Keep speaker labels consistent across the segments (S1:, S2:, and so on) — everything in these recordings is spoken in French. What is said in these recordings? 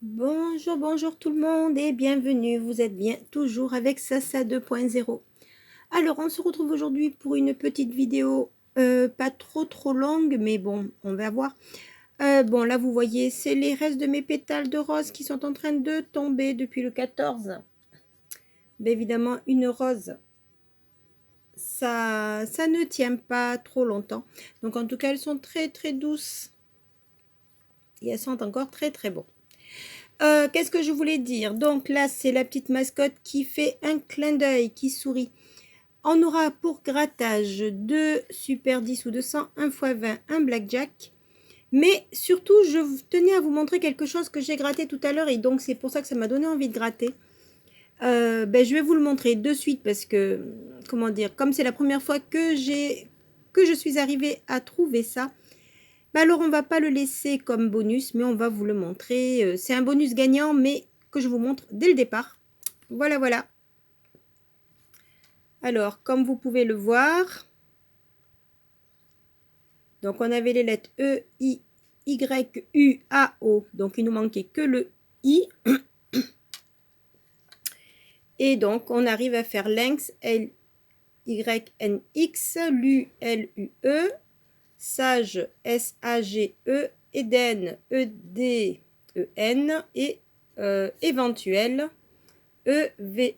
S1: Bonjour, bonjour tout le monde et bienvenue. Vous êtes bien toujours avec Sasa 2.0. Alors, on se retrouve aujourd'hui pour une petite vidéo pas trop longue, mais bon, on va voir. Bon, là, vous voyez, c'est les restes de mes pétales de rose qui sont en train de tomber depuis le 14. Bien évidemment, une rose, ça ne tient pas trop longtemps. Donc, en tout cas, elles sont très douces et elles sentent encore très bon. Qu'est-ce que je voulais dire? Donc là, c'est la petite mascotte qui fait un clin d'œil, qui sourit. On aura pour grattage 2 super 10 ou 200, 1 x 20, un blackjack. Mais surtout, je tenais à vous montrer quelque chose que j'ai gratté tout à l'heure et donc c'est pour ça que ça m'a donné envie de gratter. Je vais vous le montrer de suite parce que, comment dire, comme c'est la première fois que je suis arrivée à trouver ça, alors on va pas le laisser comme bonus, mais on va vous le montrer. C'est un bonus gagnant, mais que je vous montre dès le départ. Voilà. Alors, comme vous pouvez le voir, donc on avait les lettres E, I, Y, U, A, O. Donc il nous manquait que le I. Et donc on arrive à faire lynx, L, Y, N, X, Lu, L, U, E, sage, S, A, G, E, Eden, E, D, E, N et éventuel, E-V-E-N-T-U-E-L.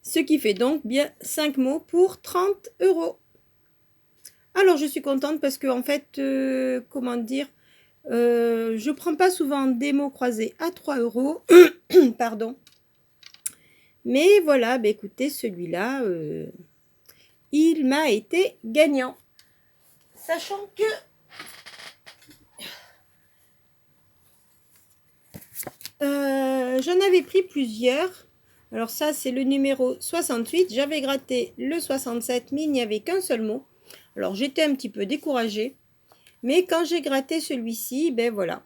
S1: Ce qui fait donc bien 5 mots pour 30 €. Alors je suis contente parce que en fait, comment dire, je prends pas souvent des mots croisés à 3 €. Pardon. Mais voilà, bah écoutez, celui-là, il m'a été gagnant. Sachant que j'en avais pris plusieurs. Alors ça, c'est le numéro 68. J'avais gratté le 67, mais il n'y avait qu'un seul mot. Alors j'étais un petit peu découragée. Mais quand j'ai gratté celui-ci, ben voilà.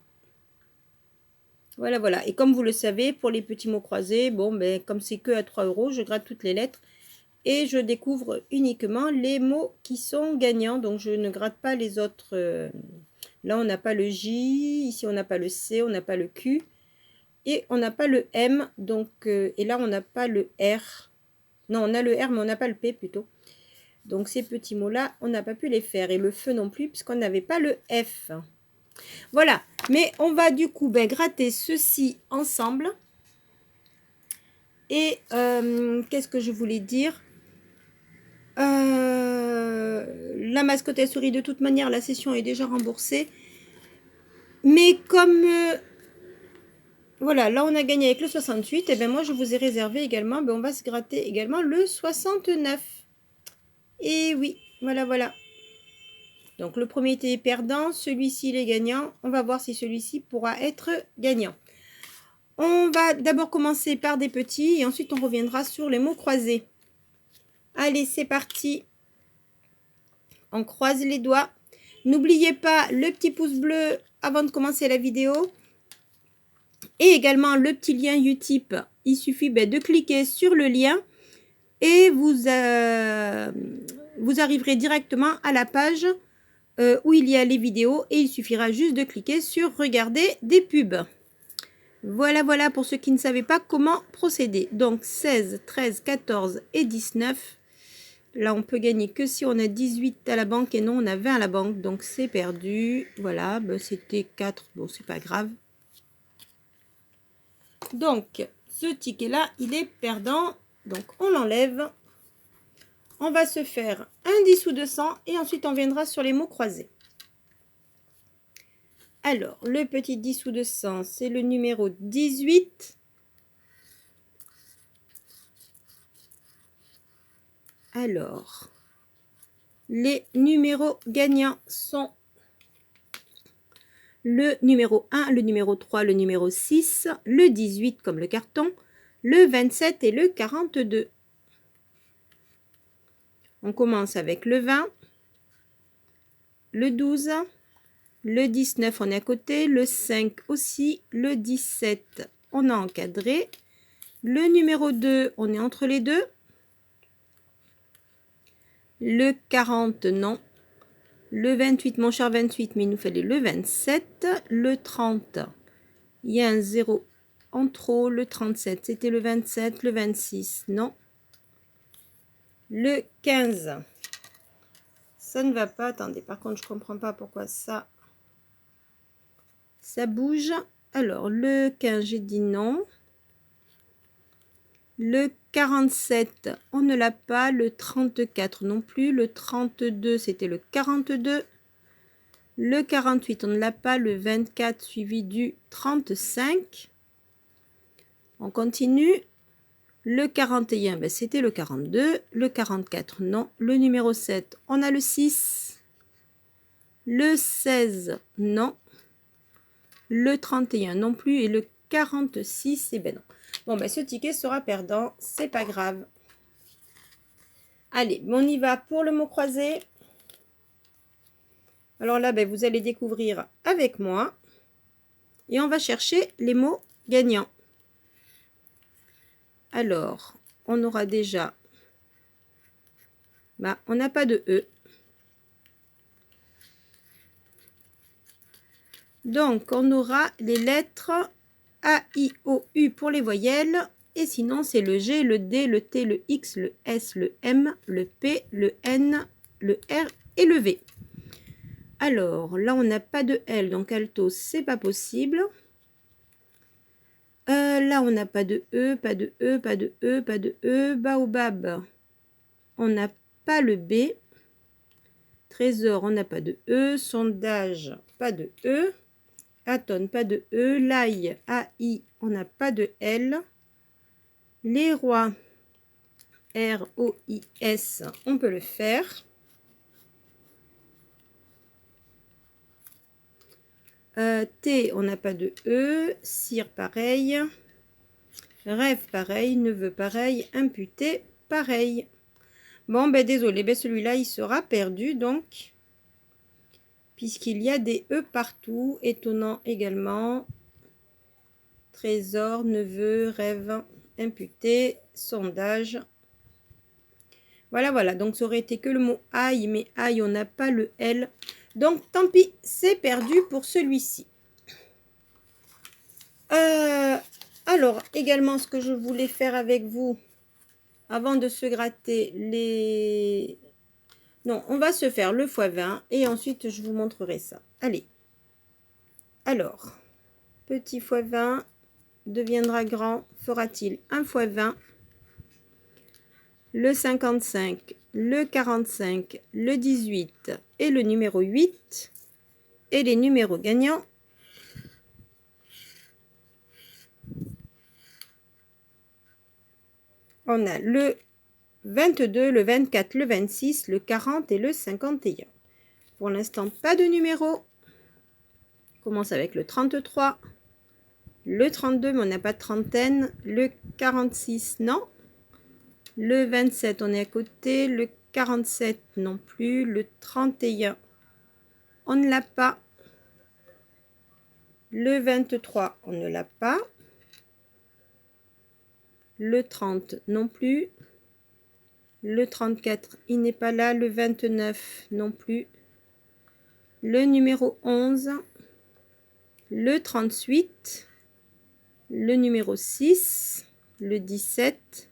S1: Voilà. Et comme vous le savez, pour les petits mots croisés, bon, ben comme c'est que à 3 €, je gratte toutes les lettres. Et je découvre uniquement les mots qui sont gagnants. Donc je ne gratte pas les autres. Là, on n'a pas le J. Ici, on n'a pas le C. On n'a pas le Q. Et on n'a pas le M, donc, et là on n'a pas le R. Non, on a le R, mais on n'a pas le P plutôt. Donc ces petits mots-là, on n'a pas pu les faire. Et le feu non plus, puisqu'on n'avait pas le F. Voilà, mais on va du coup gratter ceci ensemble. Et qu'est-ce que je voulais dire? La mascotte elle sourit de toute manière, la session est déjà remboursée. Mais comme... voilà, là on a gagné avec le 68, et bien moi je vous ai réservé également, on va se gratter également le 69. Et oui, voilà. Donc le premier était perdant, celui-ci il est gagnant. On va voir si celui-ci pourra être gagnant. On va d'abord commencer par des petits et ensuite on reviendra sur les mots croisés. Allez, c'est parti. On croise les doigts. N'oubliez pas le petit pouce bleu avant de commencer la vidéo. Et également le petit lien Utip. Il suffit de cliquer sur le lien et vous arriverez directement à la page où il y a les vidéos et il suffira juste de cliquer sur regarder des pubs. Voilà pour ceux qui ne savaient pas comment procéder. Donc 16, 13, 14 et 19. Là, on peut gagner que si on a 18 à la banque et non, on a 20 à la banque. Donc c'est perdu. Voilà, c'était 4. Bon, c'est pas grave. Donc, ce ticket-là, il est perdant. Donc, on l'enlève. On va se faire un 10 ou 200 et ensuite on viendra sur les mots croisés. Alors, le petit 10 ou 200, c'est le numéro 18. Alors, les numéros gagnants sont le numéro 1, le numéro 3, le numéro 6, le 18 comme le carton, le 27 et le 42. On commence avec le 20, le 12, le 19 on est à côté, le 5 aussi, le 17 on a encadré, le numéro 2 on est entre les deux, le 40 non, Le 28, mon cher 28, mais il nous fallait le 27. Le 30, il y a un 0 en trop. Le 37, c'était le 27. Le 26, non. Le 15, ça ne va pas. Attendez, par contre, je ne comprends pas pourquoi ça bouge. Alors, le 15, j'ai dit non. Le 47, on ne l'a pas. Le 34 non plus. Le 32, c'était le 42. Le 48, on ne l'a pas. Le 24, suivi du 35. On continue. Le 41, ben c'était le 42. Le 44, non. Le numéro 7, on a le 6. Le 16, non. Le 31 non plus. Et le 46, eh ben non. Bon, ben ce ticket sera perdant. C'est pas grave. Allez, on y va pour le mot croisé. Alors là, ben, vous allez découvrir avec moi. Et on va chercher les mots gagnants. Alors, on aura déjà... Ben, on n'a pas de E. Donc, on aura les lettres A, I, O, U pour les voyelles. Et sinon, c'est le G, le D, le T, le X, le S, le M, le P, le N, le R et le V. Alors, là, on n'a pas de L, donc alto, c'est pas possible. Là, on n'a pas de E, pas de E, pas de E, pas de E. Baobab, on n'a pas le B. Trésor, on n'a pas de E. Sondage, pas de E. Atone, pas de E. L'ail, AI, on n'a pas de L. Les rois, R-O-I-S, on peut le faire. T, on n'a pas de E. Cire, pareil. Rêve, pareil. Neveu, pareil. Imputé, pareil. Bon, ben désolé, ben celui-là, il sera perdu, donc, puisqu'il y a des E partout. Étonnant également. Trésor, neveu, rêve, imputé, sondage. Voilà, voilà. Donc, ça aurait été que le mot aïe, mais aïe, on n'a pas le L. Donc, tant pis, c'est perdu pour celui-ci. Alors, également, ce que je voulais faire avec vous, avant de se gratter les... Non, on va se faire le x20 et ensuite, je vous montrerai ça. Allez. Alors, petit x20 deviendra grand, fera-t-il un x20? Le 55, le 45, le 18 et le numéro 8. Et les numéros gagnants. On a le 22, le 24, le 26, le 40 et le 51. Pour l'instant, pas de numéro. On commence avec le 33, le 32, mais on n'a pas de trentaine. Le 46, non. Le 27, on est à côté. Le 47, non plus. Le 31, on ne l'a pas. Le 23, on ne l'a pas. Le 30, non plus. Le 34, il n'est pas là. Le 29, non plus. Le numéro 11. Le 38. Le numéro 6. Le 17.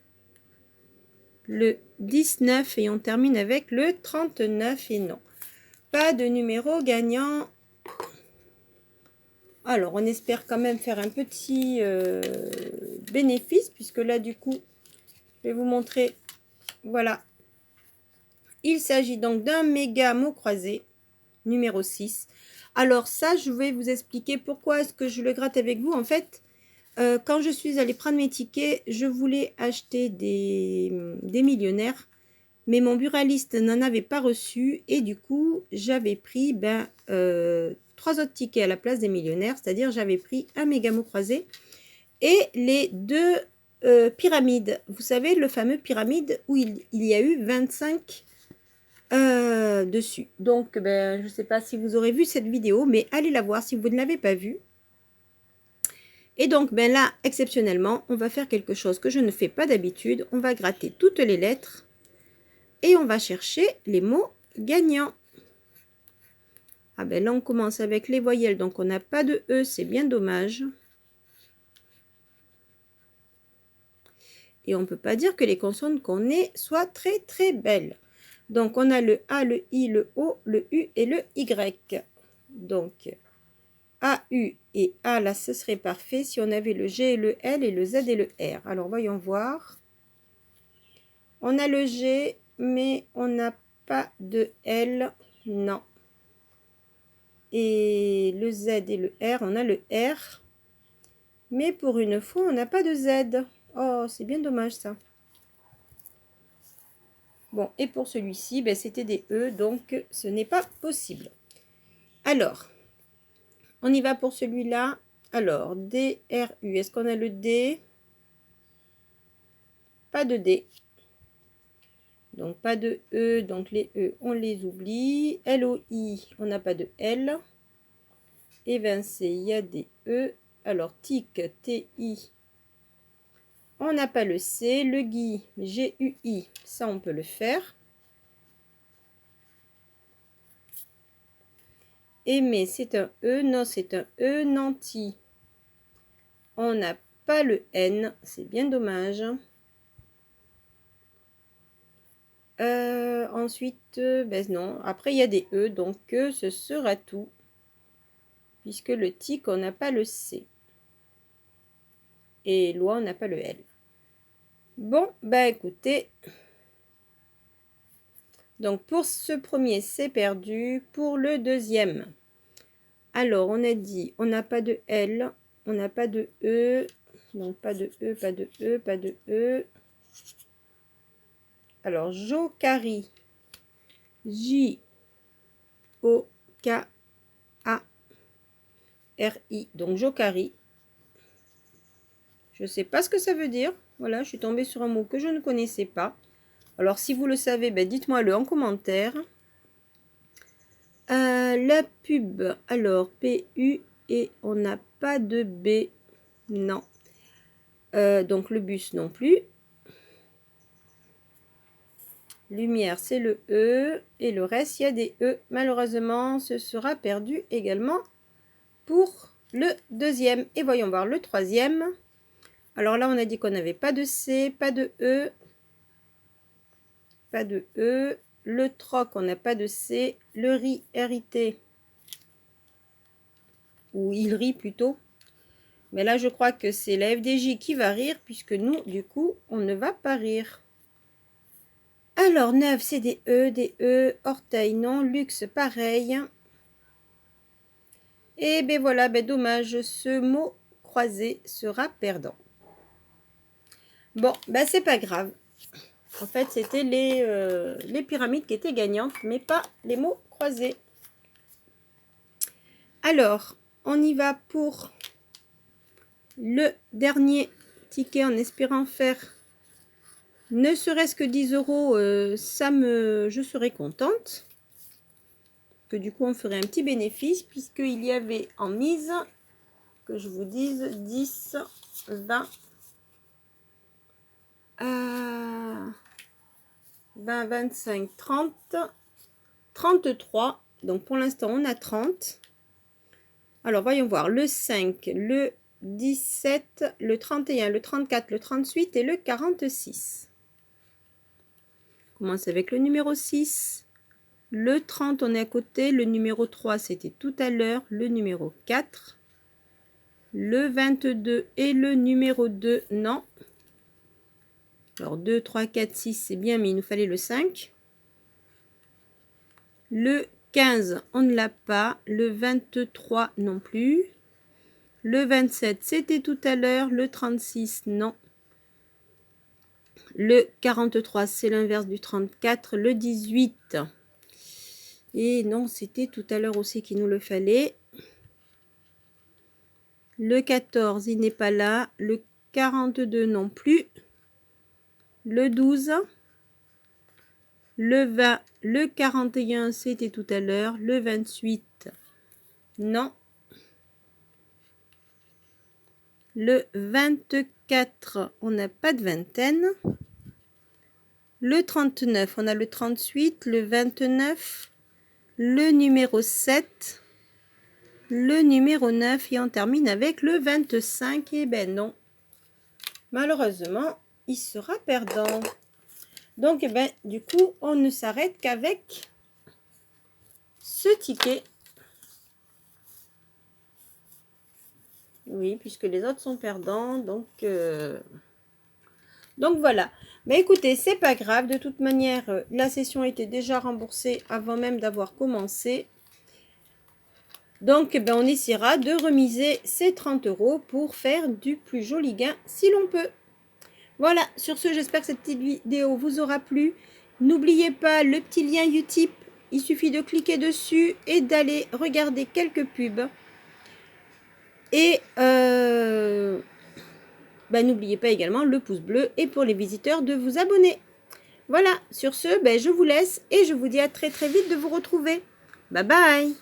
S1: Le 19. Et on termine avec le 39. Et non, pas de numéro gagnant. Alors, on espère quand même faire un petit bénéfice, puisque là, du coup, je vais vous montrer. Voilà. Il s'agit donc d'un méga mot croisé, numéro 6. Alors ça, je vais vous expliquer pourquoi est-ce que je le gratte avec vous. En fait, quand je suis allée prendre mes tickets, je voulais acheter des millionnaires, mais mon buraliste n'en avait pas reçu. Et du coup, j'avais pris 3 autres tickets à la place des millionnaires. C'est-à-dire, j'avais pris un méga mot croisé et les 2 pyramides. Vous savez, le fameux pyramide où il y a eu 25 dessus. Donc, je ne sais pas si vous aurez vu cette vidéo, mais allez la voir si vous ne l'avez pas vue. Et donc, là, exceptionnellement, on va faire quelque chose que je ne fais pas d'habitude. On va gratter toutes les lettres et on va chercher les mots gagnants. Ah ben là, on commence avec les voyelles, donc on n'a pas de E, c'est bien dommage. Et on ne peut pas dire que les consonnes qu'on ait soient très très belles. Donc on a le A, le I, le O, le U et le Y. Donc A, U et A, là ce serait parfait si on avait le G et le L et le Z et le R. Alors voyons voir. On a le G, mais on n'a pas de L, non. Et le Z et le R, on a le R. Mais pour une fois, on n'a pas de Z. Oh, c'est bien dommage ça. Bon, et pour celui-ci, ben, c'était des E, donc ce n'est pas possible. Alors, on y va pour celui-là. Alors, D, R, U. Est-ce qu'on a le D? Pas de D. Donc, pas de E. Donc, les E, on les oublie. L, O, I, on n'a pas de L. Évincé, il y a des E. Alors, tic, T, I. On n'a pas le C. Le GUI, G, U, I. Ça, on peut le faire. Aimer, c'est un E. Non, c'est un E. Nanti. On n'a pas le N. C'est bien dommage. Ensuite, ben non. Après, il y a des E. Donc, ce sera tout. Puisque le tic, on n'a pas le C. Et loi, on n'a pas le L. Bon, ben écoutez. Donc, pour ce premier, c'est perdu. Pour le deuxième. Alors, on a dit, on n'a pas de L, on n'a pas de E, donc pas de E, pas de E, pas de E. Alors, Jokari, J-O-K-A-R-I, donc Jokari. Je ne sais pas ce que ça veut dire. Voilà, je suis tombée sur un mot que je ne connaissais pas. Alors, si vous le savez, ben, dites-moi-le en commentaire. La pub, alors P-U et on n'a pas de B, non. Donc le bus non plus. Lumière, c'est le E. Et le reste, il y a des E. Malheureusement, ce sera perdu également pour le deuxième. Et voyons voir le troisième. Alors là, on a dit qu'on n'avait pas de C, pas de E. Pas de E. Le troc, on n'a pas de C. Le riz, RIT. Ou il rit plutôt. Mais là, je crois que c'est la FDJ qui va rire, puisque nous, du coup, on ne va pas rire. Alors, 9, c'est des E, orteil, non, luxe, pareil. Et ben voilà, ben dommage, ce mot croisé sera perdant. Bon, ben c'est pas grave. En fait, c'était les pyramides qui étaient gagnantes, mais pas les mots croisés. Alors, on y va pour le dernier ticket en espérant faire ne serait-ce que 10 euros. Je serais contente. Que du coup, on ferait un petit bénéfice puisqu'il y avait en mise, que je vous dise, 10, 20, 20, 25, 30, 33. Donc, pour l'instant, on a 30. Alors, voyons voir. Le 5, le 17, le 31, le 34, le 38 et le 46. On commence avec le numéro 6. Le 30, on est à côté. Le numéro 3, c'était tout à l'heure. Le numéro 4. Le 22 et le numéro 2, non. Alors, 2, 3, 4, 6, c'est bien, mais il nous fallait le 5. Le 15, on ne l'a pas. Le 23, non plus. Le 27, c'était tout à l'heure. Le 36, non. Le 43, c'est l'inverse du 34. Le 18. Et non, c'était tout à l'heure aussi qu'il nous le fallait. Le 14, il n'est pas là. Le 42 non plus. Le 12. Le 20, le 41, c'était tout à l'heure. Le 28, non. Le 24, on n'a pas de vingtaine. Le 39, on a le 38, le 29, le numéro 7, le numéro 9 et on termine avec le 25. Et ben non, malheureusement, il sera perdant. Donc, ben, du coup, on ne s'arrête qu'avec ce ticket. Oui, puisque les autres sont perdants. Donc voilà. Mais écoutez, c'est pas grave. De toute manière, la session était déjà remboursée avant même d'avoir commencé. Donc, ben, on essaiera de remiser ces 30 € pour faire du plus joli gain si l'on peut. Voilà, sur ce, j'espère que cette petite vidéo vous aura plu. N'oubliez pas le petit lien Utip. Il suffit de cliquer dessus et d'aller regarder quelques pubs. Et ben, n'oubliez pas également le pouce bleu et pour les visiteurs de vous abonner. Voilà, sur ce, ben, je vous laisse et je vous dis à très très vite de vous retrouver. Bye bye!